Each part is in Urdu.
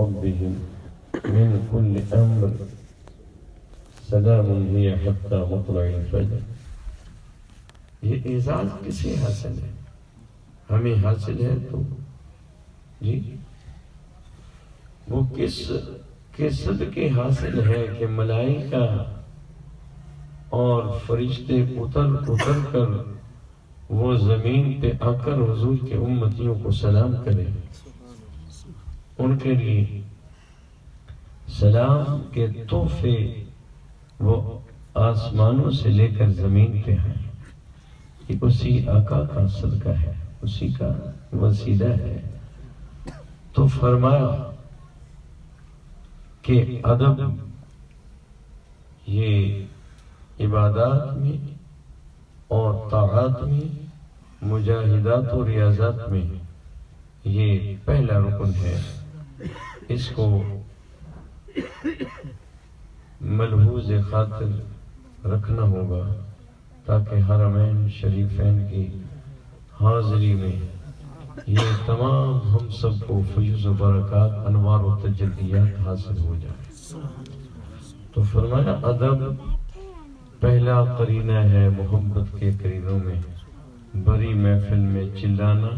ربهم من كل أمر سلام هي حتى مطلع الفجر. یہ اعزاز کسے حاصل ہے؟ ہمیں حاصل ہے تو جی وہ کس کے صدقے حاصل ہے کہ ملائکہ اور فرشتے اتر کر وہ زمین پہ آ کر حضور کے امتیوں کو سلام کریں. ان کے لیے سلام کے تحفے وہ آسمانوں سے لے کر زمین پہ ہیں. یہ اسی آقا کا صدقہ ہے، اسی کا وسیلہ ہے. تو فرمایا کہ ادب یہ عبادات میں اور طاعات میں، مجاہدات و ریاضات میں یہ پہلا رکن ہے. اس کو ملحوظ خاطر رکھنا ہوگا تاکہ حرمین شریفین کی حاضری میں یہ تمام ہم سب کو فیض و برکات، انوار و تجلیات حاصل ہو جائے. تو فرمایا ادب پہلا قرینہ ہے محبت کے قرینوں میں. بری محفل میں چلانا،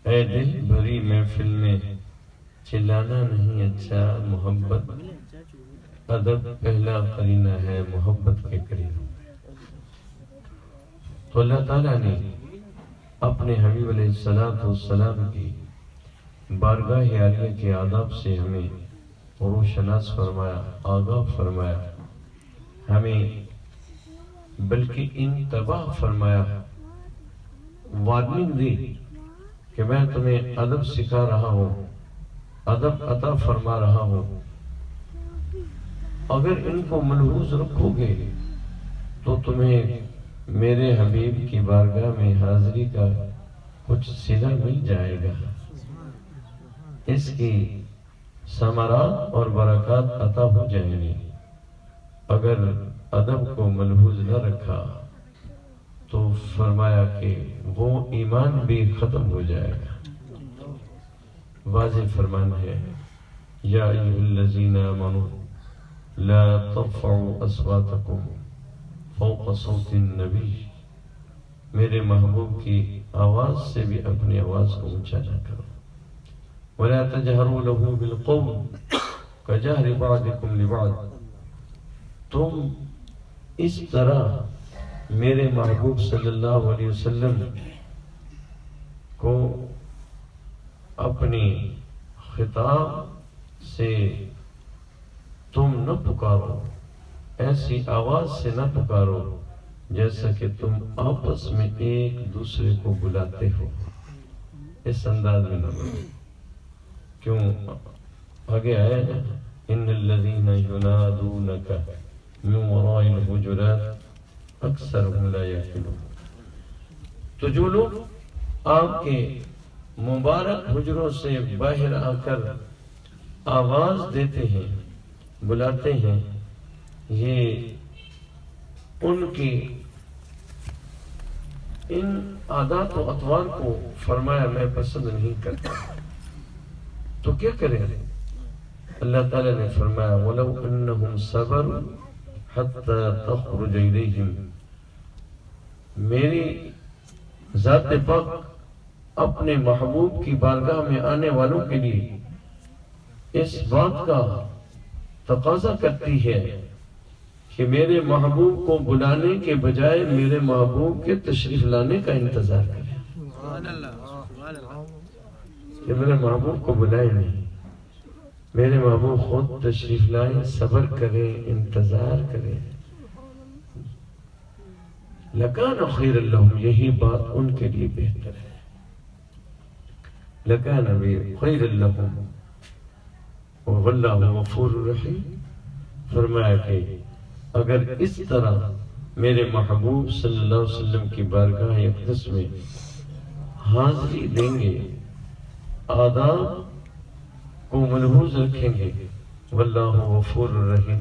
اے دل بری محفل میں چلانا نہیں اچھا، محبت ادب پہلا قرینہ ہے محبت کے قرینوں میں. تو اللہ تعالیٰ نے اپنے حبیب علیہ السلام کی بارگاہ عالیہ کے آداب سے ہمیں روشناس فرمایا، آگاہ فرمایا، ہمیں بلکہ انتباہ فرمایا، وارننگ دی کہ میں تمہیں ادب سکھا رہا ہوں، ادب عطا فرما رہا ہوں. اگر ان کو ملحوظ رکھو گے تو تمہیں میرے حبیب کی بارگاہ میں حاضری کا کچھ صلہ مل جائے گا. اس کی ثمرات اور برکات عطا ہو جائیں گے. اگر ادب کو ملحوظ نہ رکھا تو فرمایا کہ وہ ایمان بھی ختم ہو جائے گا. واضح فرمان ہے، یا ایھا الذین آمنوا لا ترفعوا اصواتکم فوق صوت النبی. میرے محبوب کی آواز سے بھی اپنی آواز کو اونچا نہ کرو. ولا تجہروا له بالقول کجہر بعضکم لبعض. تم اس طرح میرے محبوب صلی اللہ علیہ وسلم کو اپنی خطاب سے تم نہ پکارو، ایسی آواز سے نہ پکارو جیسا کہ تم آپس میں ایک دوسرے کو بلاتے ہو. اس انداز میں نہ بولو. کیوں آگے آیا نا، ان الذین ینادونک من وراء الحجرات اکثرهم لا یعقلون. تو جو لوگ آپ کے مبارک حجروں سے باہر آ کر آواز دیتے ہیں، بلاتے ہیں، یہ ان کی ان عادات و اطوار کو فرمایا میں پسند نہیں کرتا. تو کیا کریں؟ اللہ تعالیٰ نے فرمایا وَلَوْ أَنَّهُمْ صَبَرُوا حَتَّى تَخْرُجَ إِلَيْهِمْ. میری ذات پاک اپنے محبوب کی بارگاہ میں آنے والوں کے لیے اس بات کا تقاضا کرتی ہے کہ میرے محبوب کو بلانے کے بجائے میرے محبوب کے تشریف لانے کا انتظار کریں. کہ میرے محبوب کو بلائیں نہیں، میرے محبوب خود تشریف لائیں، صبر کریں، انتظار کریں. لَكَانَ خَيْرًا لَهُمْ. یہی بات ان کے لیے بہتر ہے. لَكَانَ خَيْرًا لَهُمْ وَاللَّهُ غَفُورٌ رَحِيمٌ. فرمایا کہ اگر اس طرح میرے محبوب صلی اللہ علیہ وسلم کی بارگاہ اقدس میں حاضری دیں گے، آداب کو ملحوظ رکھیں گے، واللہ غفور الرحیم،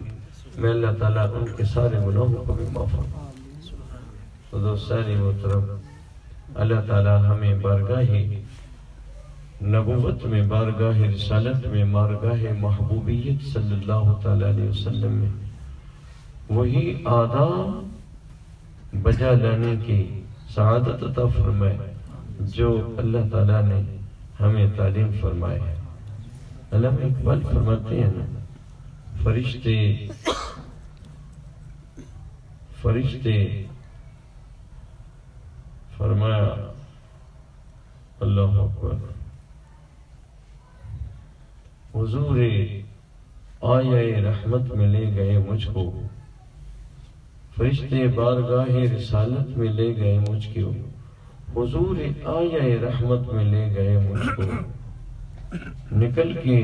میں اللہ تعالیٰ ان کے سارے گناہوں کو بھی معاف فرماؤں. تو دوستان محترم، اللہ تعالیٰ ہمیں بارگاہ نبوت میں، بارگاہ رسالت میں، بارگاہ محبوبیت صلی اللہ تعالیٰ علیہ وسلم میں وہی آداب بجا لانے کی سعادت عطا فرمائے جو اللہ تعالیٰ نے ہمیں تعلیم فرمائے ہے۔ علامہ اقبال فرماتے ہیں نا، فرشتے فرمایا اللہ اکبر، حضور آیہ رحمت میں لے گئے مجھ کو، فرشتے بارگاہ رسالت میں لے گئے مجھ کو، حضور آیہ رحمت میں لے گئے مجھ کو، نکل کے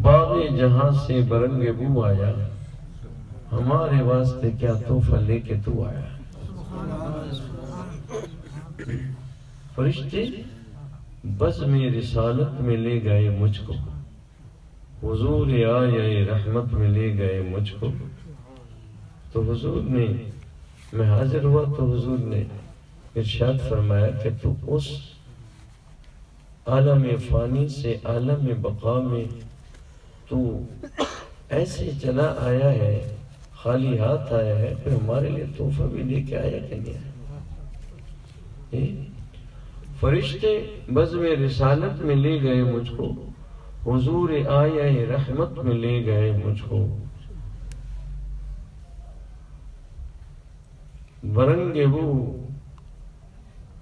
باغ جہاں سے برنگ بو آیا، ہمارے واسطے کیا تحفہ لے کے تو آیا۔ فرشتے بزم رسالت میں لے گئے مجھ کو، حضور آیہ رحمت میں لے گئے مجھ کو، تو حضور نے، میں حاضر ہوا تو حضور نے ارشاد فرمایا کہ تو اس عالم فانی سے عالم بقا میں تو ایسے چلا آیا ہے، خالی ہاتھ آیا ہے، پھر ہمارے لیے تحفہ بھی لے کے آیا کہ نہیں آیا؟ فرشتے بزم رسالت میں لے گئے مجھ کو، حضور آیہ رحمت میں لے گئے مجھ کو،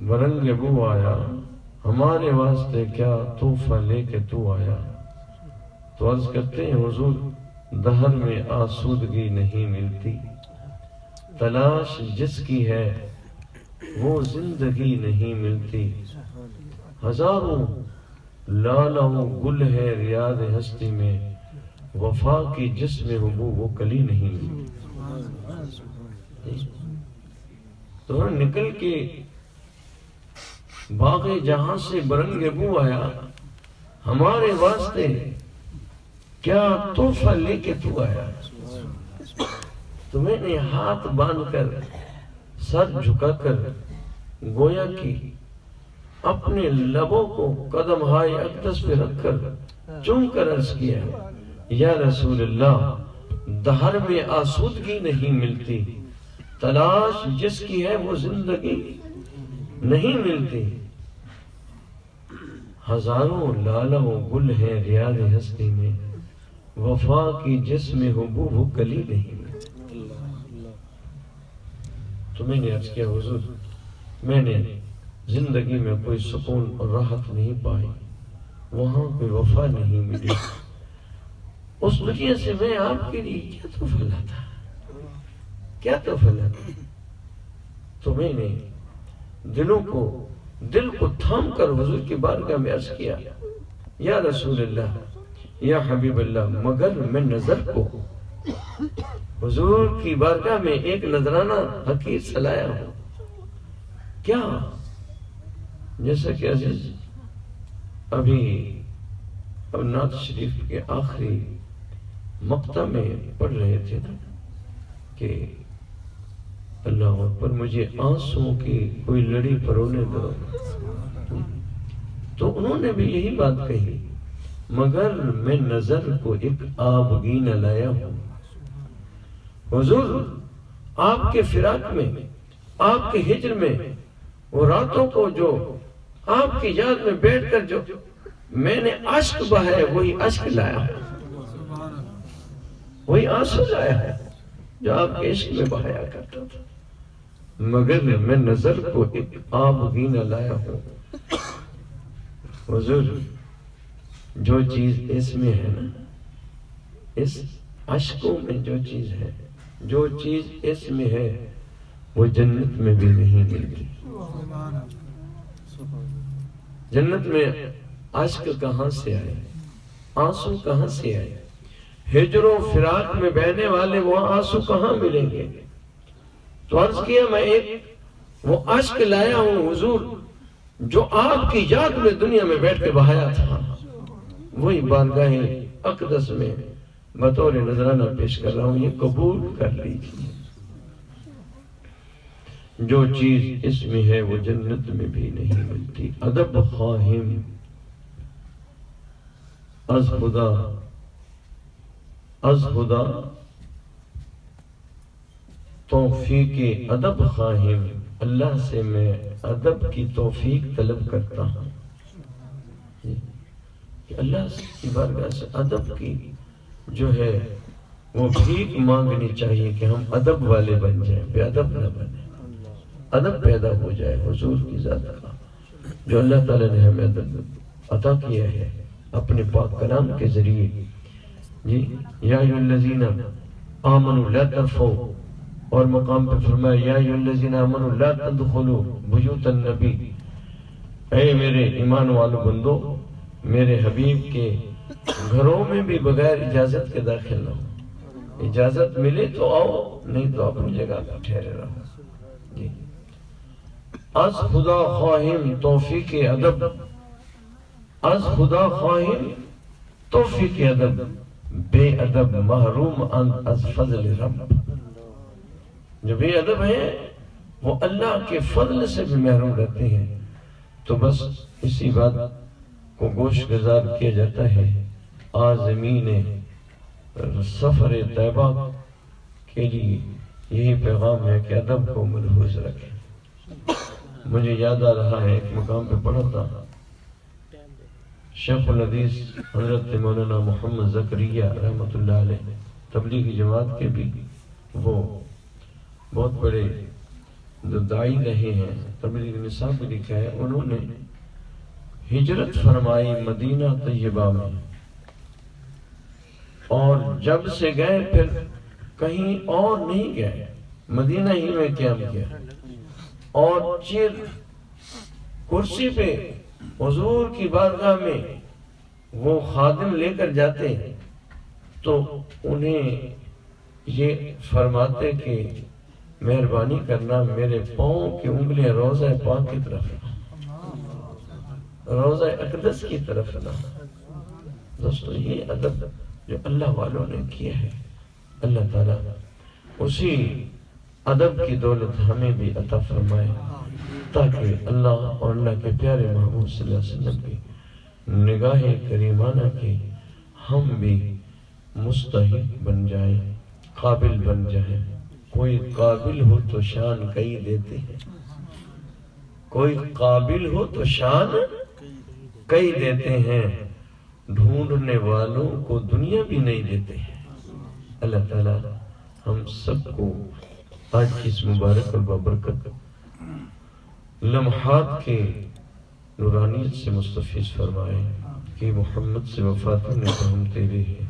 برنگ بو آیا، ہمارے واسطے کیا تحفہ لے کے تو آیا۔ تو عرض کرتے ہیں حضور دہر میں آسودگی نہیں ملتی، تلاش جس کی ہے وہ زندگی نہیں ملتی، ہزاروں لالہ و گل ہے ریاض ہستی میں، وفا کی جس میں ہو وہ کلی نہیں ملتی۔ تو نکل کے باغ جہاں سے برنگ بو آیا، ہمارے واسطے کیا تحفہ لے کے تو آیا۔ تو میں نے ہاتھ باندھ کر، سر جھکا کر، گویا کی اپنے لبوں کو قدم ہائے اقدس پہ رکھ کر چوم کر عرض کیا، یا رسول اللہ دہر میں آسودگی نہیں ملتی، تلاش جس کی ہے وہ زندگی نہیں ملتی، ہزاروں لالہ و گل ہے ریاض ہستی میں، وفا کی جس میں ہو وہ کلی نہیں ملتی۔ تو میں نے عرض کیا حضور میں نے زندگی میں کوئی سکون اور راحت نہیں پائی، وہاں کوئی وفا نہیں ملی، اس وجہ سے میں آپ کے لیے کیا تحفہ لاتا، کیا تحفہ لاتا۔ تو میں نے دل کو تھام کر حضور کی بارگاہ میں عرض کیا، یا رسول اللہ، یا حبیب اللہ، مگر میں نظر کو حضور کی بارگاہ میں ایک نظرانہ حقیر سلایا ہوں۔ کیا؟ جیسا کہ عزیز ابھی نعت شریف کے آخری مقطع میں پڑھ رہے تھے کہ اللہ اکبر، مجھے آنسوں کی کوئی لڑی پرونے دو، تو انہوں نے بھی یہی بات کہی، مگر میں نظر کو ایک آبگینہ لایا ہوں۔ حضور آپ کے فراق میں، آپ کے ہجر میں، وہ راتوں کو جو آپ کی یاد میں بیٹھ کر جو میں نے عشق بہایا، وہی عشق لایا ہے، وہی آنسو لایا ہے جو آپ کے عشق میں بہایا کرتا تھا، مگر میں نظر کو ایک آبگینہ لایا ہوں۔ حضور جو چیز اس میں ہے نا، اس عشقوں میں جو چیز ہے، جو چیز اس میں ہے وہ جنت میں بھی نہیں ملتی۔ جنت میں عشق کہاں سے آئے، آنسو کہاں سے آئے، ہجر و فراق میں بہنے والے وہاں آنسو کہاں ملیں گے؟ تو عرض کیا میں ایک وہ عشق لایا ہوں حضور جو آپ کی یاد میں دنیا میں بیٹھ کے بہایا تھا، وہی بارگاہ اقدس میں بطور نذرانہ پیش کر رہا ہوں، یہ قبول کر لیجیے۔ جو چیز اس میں ہے وہ جنت میں بھی نہیں ملتی۔ ادب خواہم از خدا توفیق ادب خواہم، اللہ سے میں ادب کی توفیق طلب کرتا ہوں کہ اللہ کی بارگاہ سے ادب کی جو ہے وہ بھیک مانگنی چاہیے کہ ہم ادب والے بن جائیں، بے ادب نہ بنیں، ادب پیدا ہو جائے حضور کی ذات کا، جو اللہ تعالیٰ نے ہمیں ادب عطا کیا ہے اپنے پاک کلام کے ذریعے۔ جی یا ایھا الذین آمنوا لا ترفعوا، اور مقام پہ فرمایا یا ایھا الذین آمنوا لا تدخلوا بیوت النبی، اے میرے ایمان والو بندو میرے حبیب کے گھروں میں بھی بغیر اجازت کے داخل نہ ہو، اجازت ملے تو آؤ، نہیں تو اپنی جگہ پہ ٹھہرے رہو۔ جی از خدا خواہم توفیق ادب، از خدا خواہم توفیق ادب، بے ادب محروم انت از فضل رب۔ جو بے ادب ہیں وہ اللہ کے فضل سے بھی محروم رہتے ہیں۔ تو بس اسی بات کو گوش گزار کیا جاتا ہے۔ عازمین سفر طیبہ کے لیے یہی پیغام ہے کہ ادب کو ملحوظ رکھیں۔ مجھے یاد آ رہا ہے ایک مقام پہ پڑھا تھا، شیخ الحدیث حضرت مولانا محمد زکریا رحمۃ اللہ علیہ تبلیغی جماعت کے بھی وہ بہت بڑے جو داعی رہے ہیں، تبلیغ نصاب بھی لکھا ہے، انہوں نے ہجرت فرمائی مدینہ طیبہ میں، اور جب سے گئے پھر کہیں اور نہیں گئے، مدینہ ہی میں قیام کیا، اور چیر کرسی پہ حضور کی بارگاہ میں وہ خادم لے کر جاتے ہیں تو انہیں یہ فرماتے کہ مہربانی کرنا میرے پاؤں کی انگلیاں روضہ پاک کی طرف نہ، روضہ اقدس کی طرف نہ۔ دوستو یہ ادب جو اللہ والوں نے کیا ہے، اللہ تعالیٰ اسی ادب کی دولت ہمیں بھی عطا فرمائے، تاکہ اللہ اور اللہ کے پیارے محبوب صلی اللہ علیہ وسلم کی نگاہ کریمانہ کے ہم بھی مستحق بن جائیں، قابل بن جائیں۔ کوئی قابل ہو تو شان کئی دیتے ہیں، کوئی قابل ہو تو شان کئی دیتے ہیں، ڈھونڈنے والوں کو دنیا بھی نہیں دیتے ہیں۔ اللہ تعالیٰ ہم سب کو آج کی اس مبارک اور بابرکت لمحات کے نورانیت سے مستفیض فرمائے کہ محمد سے وفات نے تو ہم تیرے ہیں،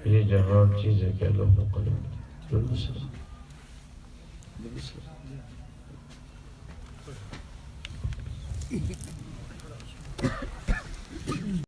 یہ جہاں چیز ہے کہ اللہ قلم